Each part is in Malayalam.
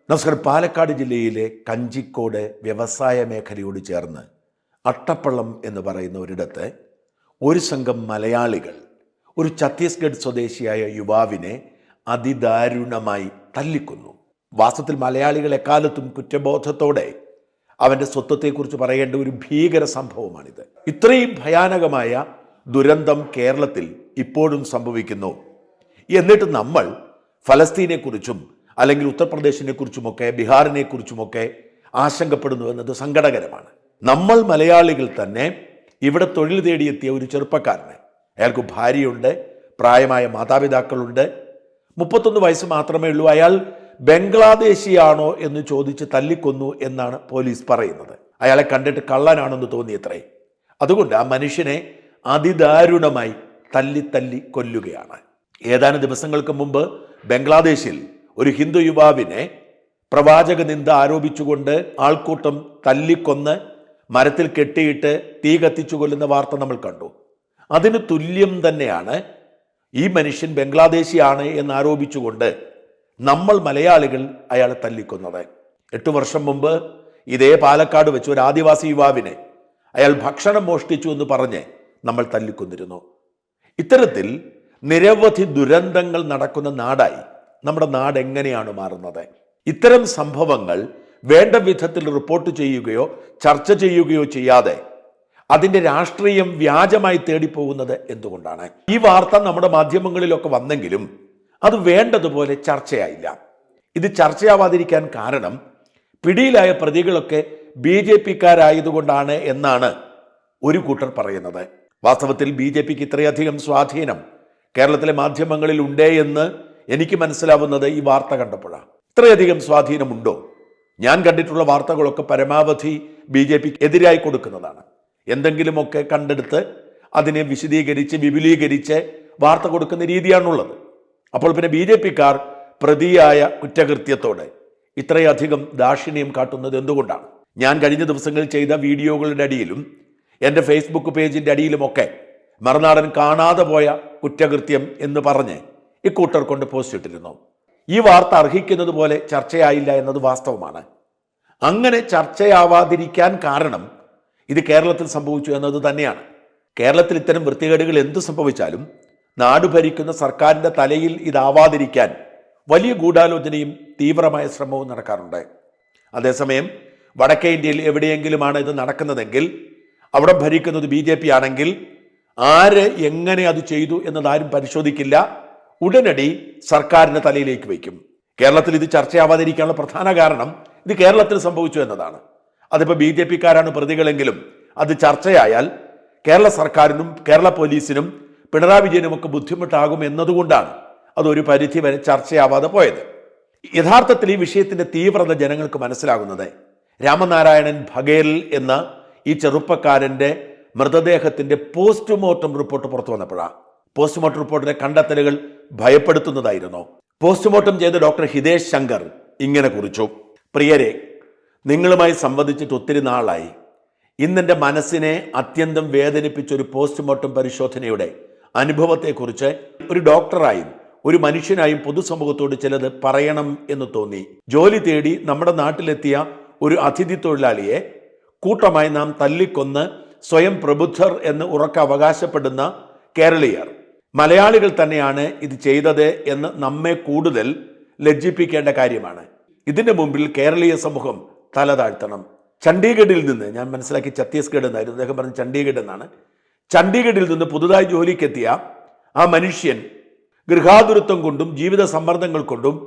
നമസ്കാരം. പാലക്കാട് ജില്ലയിലെ കഞ്ചിക്കോട് വ്യവസായ മേഖലയോട് ചേർന്ന് അട്ടപ്പള്ളം എന്ന് പറയുന്ന ഒരിടത്ത് ഒരു സംഘം മലയാളികൾ ഒരു ഛത്തീസ്ഗഡ് സ്വദേശിയായ യുവാവിനെ അതിദാരുണമായി തല്ലിക്കൊന്നു. വാസ്തവത്തിൽ മലയാളികൾ എക്കാലത്തും കുറ്റബോധത്തോടെ അവൻ്റെ സ്വത്വത്തെക്കുറിച്ച് പറയേണ്ട ഒരു ഭീകര സംഭവമാണിത്. ഇത്രയും ഭയാനകമായ ദുരന്തം കേരളത്തിൽ ഇപ്പോഴും സംഭവിക്കുന്നു. എന്നിട്ട് നമ്മൾ ഫലസ്തീനെക്കുറിച്ചും അല്ലെങ്കിൽ ഉത്തർപ്രദേശിനെ കുറിച്ചുമൊക്കെ ബീഹാറിനെ കുറിച്ചുമൊക്കെ ആശങ്കപ്പെടുന്നു എന്നത് സങ്കടകരമാണ്. നമ്മൾ മലയാളികൾ തന്നെ ഇവിടെ തൊഴിൽ തേടിയെത്തിയ ഒരു ചെറുപ്പക്കാരന്, അയാൾക്ക് ഭാര്യയുണ്ട്, പ്രായമായ മാതാപിതാക്കളുണ്ട്, 31 വയസ്സ് മാത്രമേ ഉള്ളൂ. അയാൾ ബംഗ്ലാദേശിയാണോ എന്ന് ചോദിച്ച് തല്ലിക്കൊന്നു എന്നാണ് പോലീസ് പറയുന്നത്. അയാളെ കണ്ടിട്ട് കള്ളനാണെന്ന് തോന്നിയത്രേ. അതുകൊണ്ട് ആ മനുഷ്യനെ അതിദാരുണമായി തല്ലി കൊല്ലുകയാണ്. ഏതാനും ദിവസങ്ങൾക്ക് മുമ്പ് ബംഗ്ലാദേശിൽ ഒരു ഹിന്ദു യുവാവിനെ പ്രവാചക നിന്ദ ആരോപിച്ചുകൊണ്ട് ആൾക്കൂട്ടം തല്ലിക്കൊന്ന് മരത്തിൽ കെട്ടിയിട്ട് തീ കത്തിച്ചു കൊല്ലുന്ന വാർത്ത നമ്മൾ കണ്ടു. അതിന് തുല്യം തന്നെയാണ് ഈ മനുഷ്യൻ ബംഗ്ലാദേശിയാണ് എന്നാരോപിച്ചുകൊണ്ട് നമ്മൾ മലയാളികൾ അയാളെ തല്ലിക്കൊന്നത്. 8 വർഷം മുമ്പ് ഇതേ പാലക്കാട് വെച്ച് ഒരു ആദിവാസി യുവാവിനെ അയാൾ ഭക്ഷണം മോഷ്ടിച്ചു എന്ന് പറഞ്ഞ് നമ്മൾ തല്ലിക്കൊന്നിരുന്നു. ഇത്തരത്തിൽ നിരവധി ദുരന്തങ്ങൾ നടക്കുന്ന നാടായി നമ്മുടെ നാട് എങ്ങനെയാണ് മാറുന്നത്? ഇത്തരം സംഭവങ്ങൾ വേണ്ട വിധത്തിൽ റിപ്പോർട്ട് ചെയ്യുകയോ ചർച്ച ചെയ്യുകയോ ചെയ്യാതെ അതിൻ്റെ രാഷ്ട്രീയം വ്യാജമായി തേടിപ്പോകുന്നത് എന്തുകൊണ്ടാണ്? ഈ വാർത്ത നമ്മുടെ മാധ്യമങ്ങളിലൊക്കെ വന്നെങ്കിലും അത് വേണ്ടതുപോലെ ചർച്ചയായില്ല. ഇത് ചർച്ചയാവാതിരിക്കാൻ കാരണം പിടിയിലായ പ്രതികളൊക്കെ BJP-ക്കാരായതുകൊണ്ടാണ് എന്നാണ് ഒരു കൂട്ടർ പറയുന്നത്. വാസ്തവത്തിൽ BJP-ക്ക് ഇത്രയധികം സ്വാധീനം കേരളത്തിലെ മാധ്യമങ്ങളിൽ ഉണ്ടേ എന്ന് എനിക്ക് മനസ്സിലാവുന്നത് ഈ വാർത്ത കണ്ടപ്പോഴാണ്. ഇത്രയധികം സ്വാധീനമുണ്ടോ? ഞാൻ കണ്ടിട്ടുള്ള വാർത്തകളൊക്കെ പരമാവധി BJP-ക്ക് എതിരായി കൊടുക്കുന്നതാണ്. എന്തെങ്കിലുമൊക്കെ കണ്ടെടുത്ത് അതിനെ വിശദീകരിച്ച് വിപുലീകരിച്ച് വാർത്ത കൊടുക്കുന്ന രീതിയാണുള്ളത്. അപ്പോൾ പിന്നെ BJP-ക്കാർ പ്രതിയായ കുറ്റകൃത്യത്തോടെ ഇത്രയധികം ദാക്ഷിണ്യം കാട്ടുന്നത് എന്തുകൊണ്ടാണ്? ഞാൻ കഴിഞ്ഞ ദിവസങ്ങളിൽ ചെയ്ത വീഡിയോകളുടെ അടിയിലും എൻ്റെ ഫേസ്ബുക്ക് പേജിൻ്റെ അടിയിലുമൊക്കെ മറുനാടൻ കാണാതെ പോയ കുറ്റകൃത്യം എന്ന് പറഞ്ഞ് ഇക്കൂട്ടർ കൊണ്ട് പോസ്റ്റ് ഇട്ടിരുന്നു. ഈ വാർത്ത അർഹിക്കുന്നത് പോലെ ചർച്ചയായില്ല എന്നത് വാസ്തവമാണ്. അങ്ങനെ ചർച്ചയാവാതിരിക്കാൻ കാരണം ഇത് കേരളത്തിൽ സംഭവിച്ചു എന്നത് തന്നെയാണ്. കേരളത്തിൽ ഇത്തരം വൃത്തികേടുകൾ എന്തു സംഭവിച്ചാലും നാട് ഭരിക്കുന്ന സർക്കാരിൻ്റെ തലയിൽ ഇതാവാതിരിക്കാൻ വലിയ ഗൂഢാലോചനയും തീവ്രമായ ശ്രമവും നടക്കാറുണ്ട്. അതേസമയം വടക്കേ ഇന്ത്യയിൽ എവിടെയെങ്കിലുമാണ് ഇത് നടക്കുന്നതെങ്കിൽ അവിടെ ഭരിക്കുന്നത് BJP ആണെങ്കിൽ ആര് എങ്ങനെ അത് ചെയ്തു എന്നതാരും പരിശോധിക്കില്ല. ഉടനടി സർക്കാരിൻ്റെ തലയിലേക്ക് വയ്ക്കും. കേരളത്തിൽ ഇത് ചർച്ചയാവാതിരിക്കാനുള്ള പ്രധാന കാരണം ഇത് കേരളത്തിൽ സംഭവിച്ചു എന്നതാണ്. അതിപ്പോൾ BJP-ക്കാരാണ് പ്രതികളെങ്കിലും അത് ചർച്ചയായാൽ കേരള സർക്കാരിനും കേരള പോലീസിനും പിണറായി വിജയനുമൊക്കെ ബുദ്ധിമുട്ടാകും എന്നതുകൊണ്ടാണ് അതൊരു പരിധി വരെ ചർച്ചയാവാതെ പോയത്. യഥാർത്ഥത്തിൽ ഈ വിഷയത്തിൻ്റെ തീവ്രത ജനങ്ങൾക്ക് മനസ്സിലാകുന്നത് രാമനാരായണൻ ഭഗേൽ എന്ന ഈ ചെറുപ്പക്കാരൻ്റെ മൃതദേഹത്തിൻ്റെ പോസ്റ്റ്മോർട്ടം റിപ്പോർട്ട് പുറത്തു വന്നപ്പോഴാണ്. പോസ്റ്റ്മോർട്ടം റിപ്പോർട്ടിലെ കണ്ടെത്തലുകൾ ഭയപ്പെടുത്തുന്നതായിരുന്നു. പോസ്റ്റ്മോർട്ടം ചെയ്ത ഡോക്ടർ ഹിതേഷ് ശങ്കർ ഇങ്ങനെ കുറിച്ചു: പ്രിയരെ, നിങ്ങളുമായി സംവദിച്ചിട്ട് ഒത്തിരി നാളായി. ഇന്നെൻ്റെ മനസ്സിനെ അത്യന്തം വേദനിപ്പിച്ചൊരു പോസ്റ്റ്മോർട്ടം പരിശോധനയുടെ അനുഭവത്തെക്കുറിച്ച് ഒരു ഡോക്ടറായും ഒരു മനുഷ്യനായും പൊതുസമൂഹത്തോട് ചിലത് പറയണം എന്ന് തോന്നി. ജോലി തേടി നമ്മുടെ നാട്ടിലെത്തിയ ഒരു അതിഥി തൊഴിലാളിയെ കൂട്ടമായി നാം തല്ലിക്കൊന്ന് സ്വയം പ്രബുദ്ധർ എന്ന് ഉറക്കെ അവകാശപ്പെടുന്ന കേരളീയർ മലയാളികൾ തന്നെയാണ് ഇത് ചെയ്തത് എന്ന് നമ്മെ കൂടുതൽ ലജ്ജിപ്പിക്കേണ്ട കാര്യമാണ്. ഇതിൻ്റെ മുമ്പിൽ കേരളീയ സമൂഹം തല താഴ്ത്തണം. ചണ്ഡീഗഡിൽ നിന്ന്, ഞാൻ മനസ്സിലാക്കി ഛത്തീസ്ഗഡ് എന്നായിരുന്നു, അദ്ദേഹം പറഞ്ഞ ചണ്ഡീഗഡ് എന്നാണ്. ചണ്ഡീഗഡിൽ നിന്ന് പുതുതായി ജോലിക്കെത്തിയ ആ മനുഷ്യൻ ഗൃഹാതുരത്വം കൊണ്ടും ജീവിത സമ്മർദ്ദങ്ങൾ കൊണ്ടും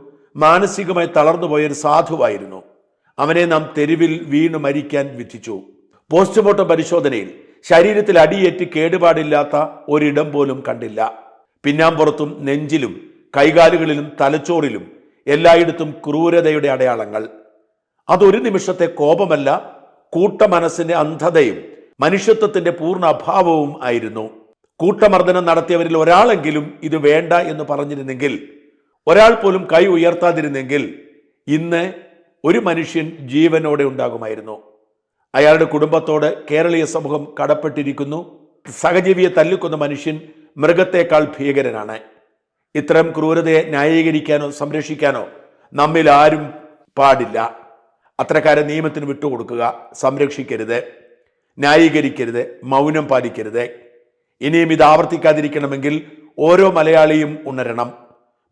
മാനസികമായി തളർന്നുപോയൊരു സാധുവായിരുന്നു. അവനെ നാം തെരുവിൽ വീണു മരിക്കാൻ വിധിച്ചു. പോസ്റ്റ്മോർട്ടം പരിശോധനയിൽ ശരീരത്തിൽ അടിയേറ്റ് കേടുപാടില്ലാത്ത ഒരിടം പോലും കണ്ടില്ല. പിന്നാമ്പുറത്തും നെഞ്ചിലും കൈകാലുകളിലും തലച്ചോറിലും എല്ലായിടത്തും ക്രൂരതയുടെ അടയാളങ്ങൾ. അതൊരു നിമിഷത്തെ കോപമല്ല, കൂട്ടമനസ്സിന്റെ അന്ധതയും മനുഷ്യത്വത്തിന്റെ പൂർണ്ണ അഭാവവും ആയിരുന്നു. കൂട്ടമർദ്ദനം നടത്തിയവരിൽ ഒരാളെങ്കിലും ഇത് വേണ്ട എന്ന് പറഞ്ഞിരുന്നെങ്കിൽ, ഒരാൾ പോലും കൈ ഉയർത്താതിരുന്നെങ്കിൽ ഇന്ന് ഒരു മനുഷ്യൻ ജീവനോടെ ഉണ്ടാകുമായിരുന്നു. അയാളുടെ കുടുംബത്തോട് കേരളീയ സമൂഹം കടപ്പെട്ടിരിക്കുന്നു. സഹജീവിയെ തല്ലിക്കൊന്ന മനുഷ്യൻ മൃഗത്തേക്കാൾ ഭീകരനാണ്. ഇത്തരം ക്രൂരതയെ ന്യായീകരിക്കാനോ സംരക്ഷിക്കാനോ നമ്മിൽ ആരും പാടില്ല. അത്തരക്കാരെ നിയമത്തിന് വിട്ടുകൊടുക്കുക, സംരക്ഷിക്കരുത്, ന്യായീകരിക്കരുത്, മൗനം പാലിക്കരുത്. ഇനിയും ഇത് ആവർത്തിക്കാതിരിക്കണമെങ്കിൽ ഓരോ മലയാളിയും ഉണരണം.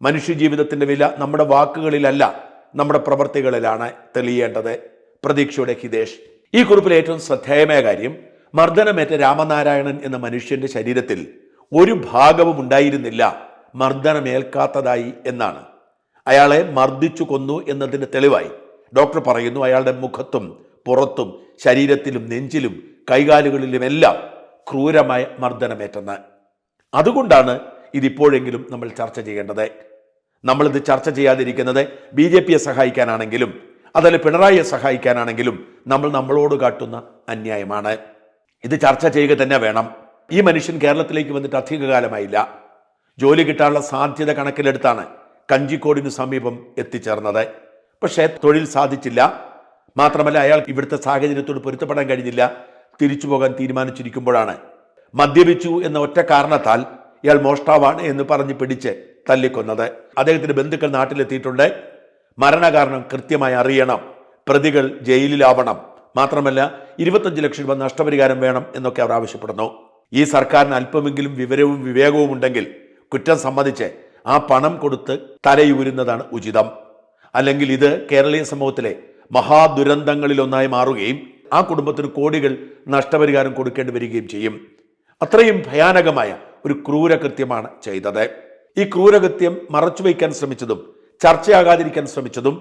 മനുഷ്യജീവിതത്തിൻ്റെ വില നമ്മുടെ വാക്കുകളിലല്ല, നമ്മുടെ പ്രവൃത്തികളിലാണ് തെളിയേണ്ടത്. പ്രതീക്ഷയുടെ ഹിതേഷ്. ഈ കുറിപ്പിലെ ഏറ്റവും ശ്രദ്ധേയമായ കാര്യം, മർദ്ദനമേറ്റ രാമനാരായണൻ എന്ന മനുഷ്യന്റെ ശരീരത്തിൽ ഒരു ഭാഗവും ഉണ്ടായിരുന്നില്ല മർദ്ദനമേൽക്കാത്തതായി എന്നാണ്. അയാളെ മർദ്ദിച്ചു കൊന്നു എന്നതിന് തെളിവായി ഡോക്ടർ പറയുന്നു അയാളുടെ മുഖത്തും പുറത്തും ശരീരത്തിലും നെഞ്ചിലും കൈകാലുകളിലുമെല്ലാം ക്രൂരമായ മർദ്ദനമേറ്റെന്ന്. അതുകൊണ്ടാണ് ഇതിപ്പോഴെങ്കിലും നമ്മൾ ചർച്ച ചെയ്യേണ്ടത്. നമ്മളിത് ചർച്ച ചെയ്യാതിരിക്കുന്നത് BJPയെ സഹായിക്കാനാണെങ്കിലും അതല്ല പിണറായിയെ സഹായിക്കാനാണെങ്കിലും നമ്മളോട് കാട്ടുന്ന അന്യായമാണ്. ഇത് ചർച്ച ചെയ്യുക തന്നെ വേണം. ഈ മനുഷ്യൻ കേരളത്തിലേക്ക് വന്നിട്ട് അധികകാലമായില്ല. ജോലി കിട്ടാനുള്ള സാധ്യത കണക്കിലെടുത്താണ് കഞ്ചിക്കോടിനു സമീപം എത്തിച്ചേർന്നത്. പക്ഷേ തൊഴിൽ സാധിച്ചില്ല. മാത്രമല്ല അയാൾ ഇവിടുത്തെ സാഹചര്യത്തോട് പൊരുത്തപ്പെടാൻ കഴിഞ്ഞില്ല. തിരിച്ചു പോകാൻ തീരുമാനിച്ചിരിക്കുമ്പോഴാണ് മദ്യപിച്ചു എന്ന ഒറ്റ കാരണത്താൽ ഇയാൾ മോഷ്ടാവാണ് എന്ന് പറഞ്ഞ് പിടിച്ച് തല്ലിക്കൊന്നത്. അദ്ദേഹത്തിന്റെ ബന്ധുക്കൾ നാട്ടിലെത്തിയിട്ടുണ്ട്. മരണകാരണം കൃത്യമായി അറിയണം, പ്രതികൾ ജയിലിലാവണം, മാത്രമല്ല 25 ലക്ഷം രൂപ നഷ്ടപരിഹാരം വേണം എന്നൊക്കെ അവർ ആവശ്യപ്പെടുന്നു. ഈ സർക്കാരിന് അല്പമെങ്കിലും വിവരവും വിവേകവും ഉണ്ടെങ്കിൽ കുറ്റം സമ്മതിച്ച് ആ പണം കൊടുത്ത് തലയൂരുന്നതാണ് ഉചിതം. അല്ലെങ്കിൽ ഇത് കേരളീയ സമൂഹത്തിലെ മഹാദുരന്തങ്ങളിലൊന്നായി മാറുകയും ആ കുടുംബത്തിന് കോടികൾ നഷ്ടപരിഹാരം കൊടുക്കേണ്ടി വരികയും ചെയ്യും. അത്രയും ഭയാനകമായ ഒരു ക്രൂരകൃത്യമാണ് ചെയ്തത്. ഈ ക്രൂരകൃത്യം മറച്ചുവെക്കാൻ ശ്രമിച്ചതും ചർച്ചയാകാതിരിക്കാൻ ശ്രമിച്ചതും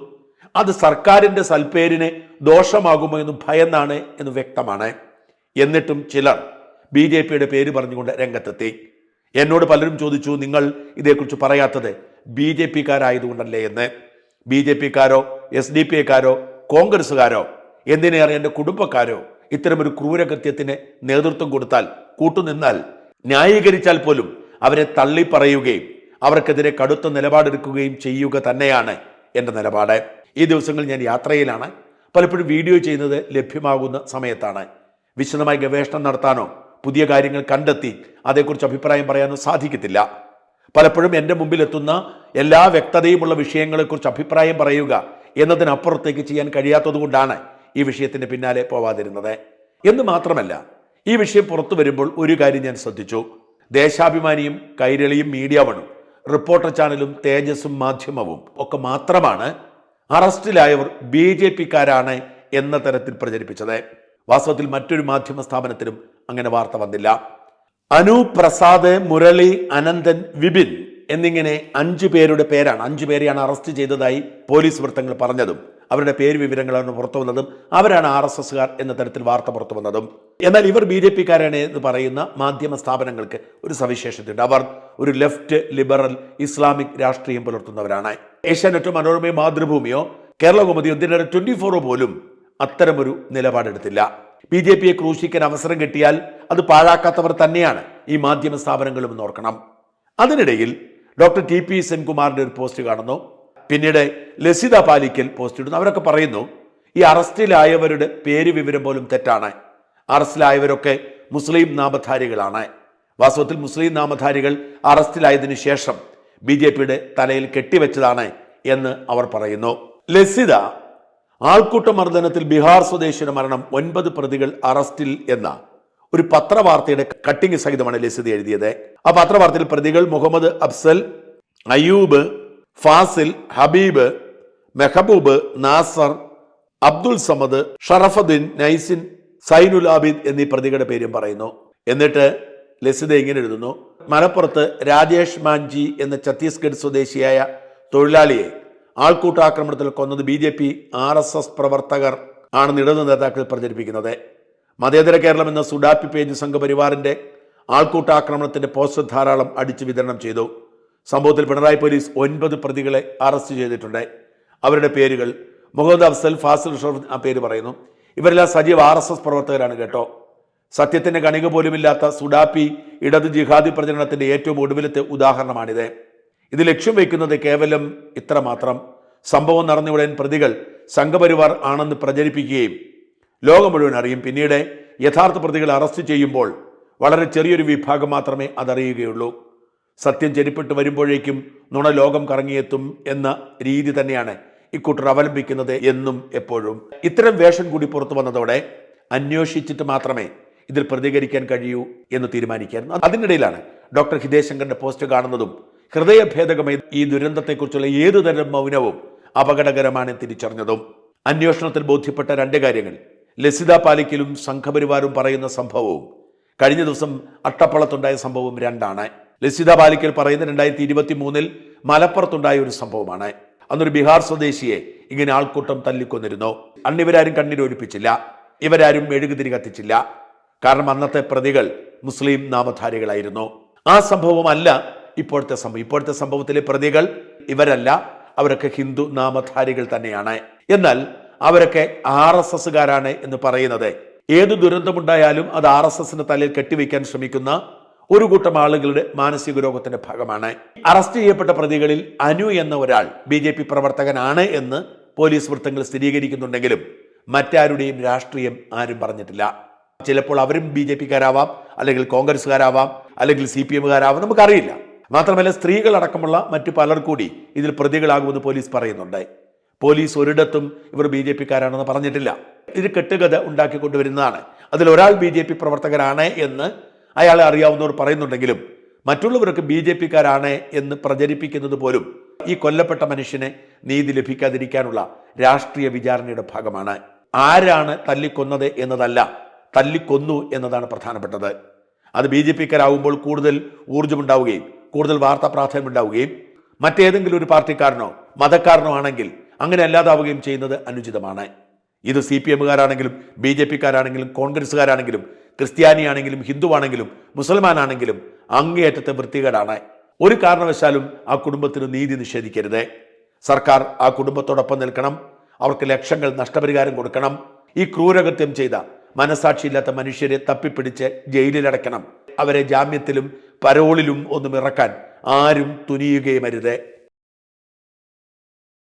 അത് സർക്കാരിന്റെ സൽപ്പേരിന് ദോഷമാകുമോ എന്ന് ഭയന്നാണ് എന്ന് വ്യക്തമാണ്. എന്നിട്ടും ചിലർ BJPയുടെ പേര് പറഞ്ഞുകൊണ്ട് രംഗത്തെത്തി. എന്നോട് പലരും ചോദിച്ചു, നിങ്ങൾ ഇതേക്കുറിച്ച് പറയാത്തത് BJPക്കാരായതുകൊണ്ടല്ലേ എന്ന്. BJPക്കാരോ SDPക്കാരോ കോൺഗ്രസ്സുകാരോ എന്തിനേറെ എൻ്റെ കുടുംബക്കാരോ ഇത്തരമൊരു ക്രൂരകൃത്യത്തിന് നേതൃത്വം കൊടുത്താൽ, കൂട്ടുനിന്നാൽ, ന്യായീകരിച്ചാൽ പോലും അവരെ തള്ളി പറയുകയും അവർക്കെതിരെ കടുത്ത നിലപാടെടുക്കുകയും ചെയ്യുക തന്നെയാണ് എൻ്റെ നിലപാട്. ഈ ദിവസങ്ങളിൽ ഞാൻ യാത്രയിലാണ്. പലപ്പോഴും വീഡിയോ ചെയ്യുന്നത് ലഭ്യമാകുന്ന സമയത്താണ്. വിശദമായി ഗവേഷണം നടത്താനോ പുതിയ കാര്യങ്ങൾ കണ്ടെത്തി അതേക്കുറിച്ച് അഭിപ്രായം പറയാനോ സാധിക്കത്തില്ല. പലപ്പോഴും എൻ്റെ മുമ്പിലെത്തുന്ന എല്ലാ വ്യക്തതയുമുള്ള വിഷയങ്ങളെക്കുറിച്ച് അഭിപ്രായം പറയുക എന്നതിനപ്പുറത്തേക്ക് ചെയ്യാൻ കഴിയാത്തതുകൊണ്ടാണ് ഈ വിഷയത്തിന് പിന്നാലെ പോവാതിരുന്നത്. എന്ന് മാത്രമല്ല, ഈ വിഷയം പുറത്തു വരുമ്പോൾ ഒരു കാര്യം ഞാൻ ശ്രദ്ധിച്ചു. ദേശാഭിമാനിയും കൈരളിയും മീഡിയ വണും റിപ്പോർട്ടർ ചാനലും തേജസ്സും മാധ്യമവും ഒക്കെ മാത്രമാണ് അറസ്റ്റിലായവർ BJPക്കാരാണ് എന്ന തരത്തിൽ പ്രചരിപ്പിച്ചത്. വാസ്തവത്തിൽ മറ്റൊരു മാധ്യമ സ്ഥാപനത്തിലും അങ്ങനെ വാർത്ത വന്നില്ല. അനു, പ്രസാദ്, മുരളി, അനന്തൻ, വിപിൻ എന്നിങ്ങനെ 5 പേരുടെ പേരാണ്, 5 പേരെയാണ് അറസ്റ്റ് ചെയ്തതായി പോലീസ് വൃത്തങ്ങൾ പറഞ്ഞതും അവരുടെ പേര് വിവരങ്ങളാണ് പുറത്തു വന്നതും അവരാണ് RSSകാർ എന്ന തരത്തിൽ വാർത്ത പുറത്തു വന്നതും. എന്നാൽ ഇവർ BJPക്കാരാണ് എന്ന് പറയുന്ന മാധ്യമ സ്ഥാപനങ്ങൾക്ക് ഒരു സവിശേഷതയുണ്ട്. അവർ ഒരു ലെഫ്റ്റ് ലിബറൽ ഇസ്ലാമിക് രാഷ്ട്രീയം പുലർത്തുന്നവരാണ്. ഏഷ്യാനെറ്റോ മനോരമയോ മാതൃഭൂമിയോ കേരളകൗമുദിയോ 24 പോലും അത്തരമൊരു നിലപാടെടുത്തില്ല. BJPയെ ക്രൂശിക്കാൻ അവസരം കിട്ടിയാൽ അത് പാഴാക്കാത്തവർ തന്നെയാണ് ഈ മാധ്യമ സ്ഥാപനങ്ങളും എന്നോർക്കണം. അതിനിടയിൽ ഡോക്ടർ TP സെൻകുമാറിന്റെ ഒരു പോസ്റ്റ് കാണുന്നു. പിന്നീട് ലസിത പാലിക്കൽ പോസ്റ്റ് ഇടുന്നു. അവരൊക്കെ പറയുന്നു ഈ അറസ്റ്റിലായവരുടെ പേര് വിവരം പോലും തെറ്റാണ്. അറസ്റ്റിലായവരൊക്കെ മുസ്ലിം നാമധാരികളാണ്. വാസ്തവത്തിൽ മുസ്ലിം നാമധാരികൾ അറസ്റ്റിലായതിനു ശേഷം BJPയുടെ തലയിൽ കെട്ടിവെച്ചതാണ് എന്ന് അവർ പറയുന്നു. ലസിത ആൾക്കൂട്ട മർദ്ദനത്തിൽ ബീഹാർ സ്വദേശിയുടെ മരണം 9 പ്രതികൾ അറസ്റ്റിൽ എന്ന ഒരു പത്രവാർത്തയുടെ കട്ടിങ് സഹിതമാണ് ലസിത എഴുതിയത്. ആ പത്രവാർത്തയിൽ പ്രതികൾ മുഹമ്മദ് അഫ്സൽ, അയ്യൂബ്, ഫാസിൽ, ഹബീബ്, മെഹബൂബ്, നാസർ, അബ്ദുൾ സമദ്, ഷറഫുദ്ദീൻ, നൈസിൻ, സൈനുൽ ആബിദ് എന്നീ പ്രതികളുടെ പേരും പറയുന്നു. എന്നിട്ട് ലസിത ഇങ്ങനെ എഴുതുന്നു: മലപ്പുറത്ത് രാജേഷ് മാൻജി എന്ന ഛത്തീസ്ഗഡ് സ്വദേശിയായ തൊഴിലാളിയെ ആൾക്കൂട്ടാക്രമണത്തിൽ കൊന്നത് BJP RSS പ്രവർത്തകർ ആണെന്ന് ഇടതു നേതാക്കൾ പ്രചരിപ്പിക്കുന്നത്. മതേതര കേരളം എന്ന സുഡാപ്പി പേജ് സംഘപരിവാറിന്റെ ആൾക്കൂട്ടാക്രമണത്തിന്റെ പോസ്റ്റർ ധാരാളം അടിച്ചു വിതരണം ചെയ്തു. സംഭവത്തിൽ പിണറായി പോലീസ് 9 പ്രതികളെ അറസ്റ്റ് ചെയ്തിട്ടുണ്ട്. അവരുടെ പേരുകൾ മുഹമ്മദ് അഫ്സൽ, ഫാസിൽ, ഷറഫ്, ആ പേര് പറയുന്നു. ഇവരെല്ലാം സജീവ RSS പ്രവർത്തകരാണ് കേട്ടോ. സത്യത്തിന്റെ കണിക പോലുമില്ലാത്ത സുഡാപ്പി ഇടത് ജിഹാദി പ്രചരണത്തിന്റെ ഏറ്റവും ഒടുവിലത്തെ ഉദാഹരണമാണിത്. ഇത് ലക്ഷ്യം വയ്ക്കുന്നത് കേവലം ഇത്രമാത്രം: സംഭവം നടന്നയുടൻ പ്രതികൾ സംഘപരിവാർ ആണെന്ന് പ്രചരിപ്പിക്കുകയും ലോകം മുഴുവൻ അറിയും. പിന്നീട് യഥാർത്ഥ പ്രതികളെ അറസ്റ്റ് ചെയ്യുമ്പോൾ വളരെ ചെറിയൊരു വിഭാഗം മാത്രമേ അതറിയുകയുള്ളൂ. സത്യം ചെരിപ്പിട്ട് വരുമ്പോഴേക്കും നുണ ലോകം കറങ്ങിയെത്തും എന്ന രീതി തന്നെയാണ് ഇക്കൂട്ടർ അവലംബിക്കുന്നത് എന്നും എപ്പോഴും. ഇത്തരം വേഷം കൂടി പുറത്തു വന്നതോടെ അന്വേഷിച്ചിട്ട് മാത്രമേ ഇതിൽ പ്രതികരിക്കാൻ കഴിയൂ എന്ന് തീരുമാനിക്കായിരുന്നു. അതിനിടയിലാണ് ഡോക്ടർ ഹിതേഷ് ശങ്കറിന്റെ പോസ്റ്റ് കാണുന്നതും ഹൃദയഭേദകമായി ഈ ദുരന്തത്തെക്കുറിച്ചുള്ള ഏതുതരം മൗനവും അപകടകരമാണ് തിരിച്ചറിഞ്ഞതും. അന്വേഷണത്തിൽ ബോധ്യപ്പെട്ട രണ്ട് കാര്യങ്ങൾ: ലസിത പാലിക്കലും സംഘപരിവാരും പറയുന്ന സംഭവവും കഴിഞ്ഞ ദിവസം അട്ടപ്പള്ളത്തുണ്ടായ സംഭവവും രണ്ടാണ്. ലസിത പാലിക്കൽ പറയുന്ന 2023 മലപ്പുറത്തുണ്ടായ ഒരു സംഭവമാണ്. അന്നൊരു ബീഹാർ സ്വദേശിയെ ഇങ്ങനെ ആൾക്കൂട്ടം തല്ലിക്കൊന്നിരുന്നു. അന്നിവരാരും കണ്ണീരൊലിപ്പിച്ചില്ല, ഇവരാരും മെഴുകുതിരി കത്തിച്ചില്ല. കാരണം അന്നത്തെ പ്രതികൾ മുസ്ലിം നാമധാരികളായിരുന്നു. ആ സംഭവമല്ല ഇപ്പോഴത്തെ സംഭവം. ഇപ്പോഴത്തെ സംഭവത്തിലെ പ്രതികൾ ഇവരല്ല, അവരൊക്കെ ഹിന്ദു നാമധാരികൾ തന്നെയാണ്. എന്നാൽ അവരൊക്കെ RSSകാരാണ് എന്ന് പറയുന്നത് ഏത് ദുരന്തമുണ്ടായാലും അത് RSSന്റെ തലയിൽ കെട്ടിവെക്കാൻ ശ്രമിക്കുന്ന ഒരു കൂട്ടം ആളുകളുടെ മാനസിക രോഗത്തിന്റെ ഭാഗമാണ്. അറസ്റ്റ് ചെയ്യപ്പെട്ട പ്രതികളിൽ അനു എന്ന ഒരാൾ BJP പ്രവർത്തകനാണ് എന്ന് പോലീസ് വൃത്തങ്ങൾ സ്ഥിരീകരിക്കുന്നുണ്ടെങ്കിലും മറ്റാരുടെയും രാഷ്ട്രീയം ആരും പറഞ്ഞിട്ടില്ല. ചിലപ്പോൾ അവരും BJPക്കാരാവാം, അല്ലെങ്കിൽ കോൺഗ്രസ്സുകാരാവാം, അല്ലെങ്കിൽ CPMകാരാവാം, നമുക്കറിയില്ല. മാത്രമല്ല സ്ത്രീകളടക്കമുള്ള മറ്റു പലർ കൂടി ഇതിൽ പ്രതികളാകുമെന്ന് പോലീസ് പറയുന്നുണ്ട്. പോലീസ് ഒരിടത്തും ഇവർ BJPക്കാരാണെന്ന് പറഞ്ഞിട്ടില്ല. ഇത് കെട്ടുകഥ ഉണ്ടാക്കിക്കൊണ്ടുവരുന്നതാണ്. അതിലൊരാൾ BJP പ്രവർത്തകരാണ് എന്ന് അയാളെ അറിയാവുന്നവർ പറയുന്നുണ്ടെങ്കിലും മറ്റുള്ളവരൊക്കെ BJPക്കാരാണ് എന്ന് പ്രചരിപ്പിക്കുന്നത് പോലും ഈ കൊല്ലപ്പെട്ട മനുഷ്യന് നീതി ലഭിക്കാതിരിക്കാനുള്ള രാഷ്ട്രീയ വിചാരണയുടെ ഭാഗമാണ്. ആരാണ് തല്ലിക്കൊന്നത് എന്നതല്ല, തല്ലിക്കൊന്നു എന്നതാണ് പ്രധാനപ്പെട്ടത്. അത് BJPക്കാരാവുമ്പോൾ കൂടുതൽ ഊർജ്ജമുണ്ടാവുകയും കൂടുതൽ വാർത്താ പ്രാധാന്യം ഉണ്ടാവുകയും മറ്റേതെങ്കിലും ഒരു പാർട്ടിക്കാരനോ മതക്കാരനോ ആണെങ്കിൽ അങ്ങനെ അല്ലാതാവുകയും ചെയ്യുന്നത് അനുചിതമാണ്. ഇത് CPMകാരാണെങ്കിലും BJPക്കാരാണെങ്കിലും കോൺഗ്രസ്സുകാരാണെങ്കിലും ക്രിസ്ത്യാനിയാണെങ്കിലും ഹിന്ദുവാണെങ്കിലും മുസൽമാനാണെങ്കിലും അങ്ങേയറ്റത്തെ വൃത്തികേടാണ്. ഒരു കാരണവശാലും ആ കുടുംബത്തിന് നീതി നിഷേധിക്കരുത്. സർക്കാർ ആ കുടുംബത്തോടൊപ്പം നിൽക്കണം. അവർക്ക് ലക്ഷങ്ങൾ നഷ്ടപരിഹാരം കൊടുക്കണം. ഈ ക്രൂരകൃത്യം ചെയ്ത മനസാക്ഷിയില്ലാത്ത മനുഷ്യരെ തപ്പിപ്പിടിച്ച് ജയിലിലടയ്ക്കണം. അവരെ ജാമ്യത്തിലും പരോളിലും ഒന്നും ഇറക്കാൻ ആരും തുനിയുകയുമരുത്.